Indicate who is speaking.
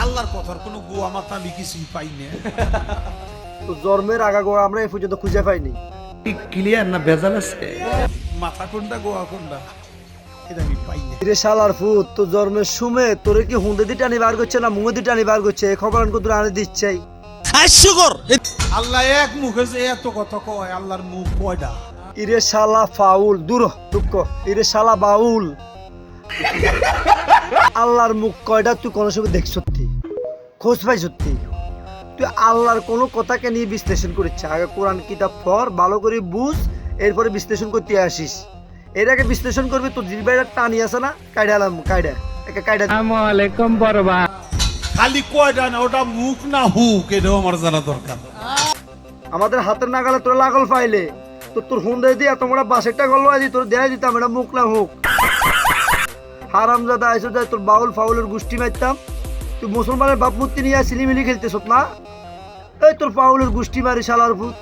Speaker 1: আল্লাহর কথার কোনো গোয়া মাথা আমি কিছুই পাই না।
Speaker 2: তো জন্মের আগা গোয়া আমরা এই পর্যন্ত খুঁজে পাইনি।
Speaker 3: ক্লিয়ার না ভেজাল আছে?
Speaker 1: মাথা কোনটা গোয়া কোনটা এটা আমি পাই না।
Speaker 2: রে শালার ফুট, তো জন্মের সময় তোরে কি হুঁদে দি টানি বার করছে না মুঙে দি টানি বার করছে, এই খবর আনকো তোরা আনে দিচ্ছেই।
Speaker 1: আল্লাহ এক মুখে যে এত কথা কয়, আল্লাহর মুখ কয়টা?
Speaker 2: ইরে শালা ফাউল, দূর দুঃখ। ইরে শালা বাউল, আল্লাহর মুখ কয়টা তুই কোনো সময় দেখ? সত্যি খোঁজ পাই সত্যি তুই আল্লাহর কোনো কথাকে নিয়ে বিশ্লেষণ করিস? আগে কোরআন কিতাব পড়, ভালো করে বুঝ, এরপরে বিশ্লেষণ করতে আসিস। এর আগে বিশ্লেষণ করবি তোর জিরবাইটা টানি আছে না, কাইডা আলাম কাইডা একে কাইডা।
Speaker 3: আসসালামু আলাইকুম বড়বা।
Speaker 1: খালি কয়টা না, ওটা মুখ না হুক, এটাও আমার জানা দরকার।
Speaker 2: আমাদের হাতের নাগালে তোর লাগল পাইলে তো তোর হুন্ডে দিয়ে তোমরা বাসেরটা গল্ল আজি তোর দেয়া দিতাম, এটা মুখ না হোক। হারামজাদা আইসো যায় তোর বাউল ফাউলের গোষ্ঠী মারতাম। তুই মুসলমানের বাপ মূর্তি নিয়ে সিলিমিলি খেলতেছ না? এই তোর ফাউলের গোষ্ঠী মারি শালার ভূত।